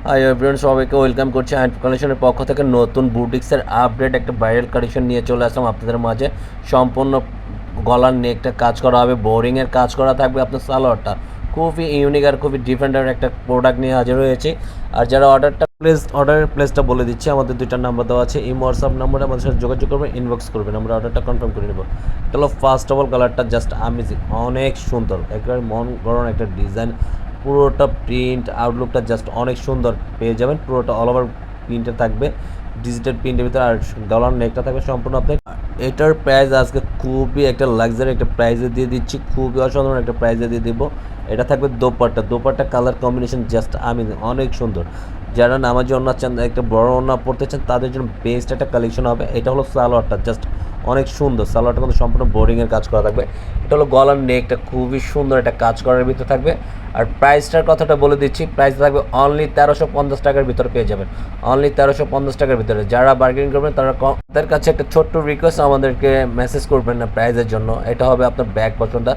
Hi everyone, সবাইকে welcome করছি hand কালেকশনের পক্ষ থেকে। নতুন বুটিক্সের আপডেট একটা ভাইরাল কালেকশন নিয়ে চলে আসলাম আপনাদের মাঝে। সম্পূর্ণ গলার নেকটা কাজ করা হবে, বোরিংয়ের কাজ করা থাকবে। আপনার সালোয়ারটা খুবই ইউনিক আর খুবই ডিফারেন্ট একটা প্রোডাক্ট নিয়ে হাজির হয়েছি। আর যারা অর্ডারের প্লেসটা বলে দিচ্ছি, আমাদের দুইটা নাম্বার দেওয়া আছে। এই হোয়াটসঅ্যাপ নাম্বারে আমাদের সাথে যোগাযোগ করবেন, ইনবক্স করবেন, আমরা অর্ডারটা কনফার্ম করে নেব। এটা হলো ফার্স্ট অফ অল কালারটা জাস্ট আমেজিং, অনেক সুন্দর, একেবারে মন গড়ন একটা ডিজাইন। পুরোটা প্রিন্ট আউটলুকটা জাস্ট অনেক সুন্দর পেয়ে যাবেন। পুরোটা অল ওভার প্রিন্টে থাকবে, ডিজিটাল প্রিন্টের ভিতরে। আর গলার নেকটা থাকবে সম্পূর্ণ আপনার। এটার প্রাইস আজকে খুবই একটা লাক্সারি একটা প্রাইসে দিয়ে দিচ্ছি, খুবই অসাধারণ একটা প্রাইসে দিয়ে দিব। এটা থাকবে দোপাট্টা কালার কম্বিনেশন জাস্ট আমি অনেক সুন্দর। যারা নামাজি ওড়না চান, একটা বড় ওড়না পড়তে চান, তাদের জন্য বেস্ট একটা কালেকশন হবে। এটা হলো সালোয়ারটা জাস্ট অনেক সুন্দর। সালোয়ারটা কিন্তু সম্পূর্ণ বোরিংয়ের কাজ করা থাকবে। এটা হলো গলার নেকটা খুবই সুন্দর একটা কাজ করার ভিতরে থাকবে। আর প্রাইসটার কথাটা বলে দিচ্ছি, প্রাইস থাকবে অনলি 1350 টাকার ভিতরে পেয়ে যাবেন। অনলি 1350 টাকার ভিতরে। যারা বার্গেনিং করবেন তাদের কাছে একটা ছোট্ট রিকোয়েস্ট, আমাদেরকে মেসেজ করবেন না প্রাইসের জন্য। এটা হবে আপনার ব্যাক পছন্দটা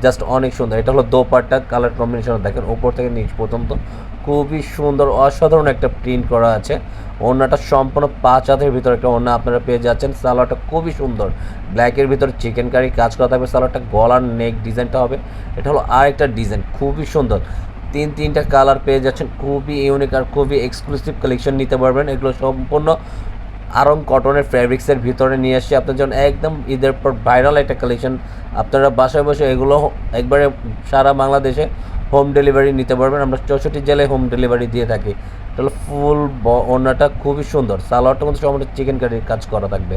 জাস্ট অনেক সুন্দর। এটা হলো দোপাট্টা কালার কম্বিনেশন, দেখেন উপর থেকে নিচ পর্যন্ত খুবই সুন্দর অসাধারণ একটা প্রিন্ট করা আছে। ওড়নাটা সম্পূর্ণ 5 হাতের ভিতরে একটা ওড়না আপনারা পেয়ে যাচ্ছেন। সালোয়ারটা খুবই সুন্দর, ব্ল্যাকের ভিতরে চিকেন কারি কাজ করা থাকবে। সালোয়ারটা গলার নেক ডিজাইনটা হবে, এটা হলো আরেকটা ডিজাইন খুবই সুন্দর। তিনটা কালার পেয়ে যাচ্ছেন, খুবই ইউনিক আর খুবই এক্সক্লুসিভ কালেকশন নিতে পারবেন। এগুলো সম্পূর্ণ আরং কটনের ফ্যাব্রিক্সের ভিতরে নিয়ে আসছি আপনার জন্য, একদম ঈদের পর ভাইরাল একটা কালেকশন। আপনারা বাসায় বসে এগুলো একবারে সারা বাংলাদেশে হোম ডেলিভারি নিতে পারবেন। আমরা 64 জেলায় হোম ডেলিভারি দিয়ে থাকি। তাহলে ফুল ওড়নাটা খুবই সুন্দর, সালোয়ারটার মধ্যে সম্পূর্ণ চিকেন কারির কাজ করা থাকবে।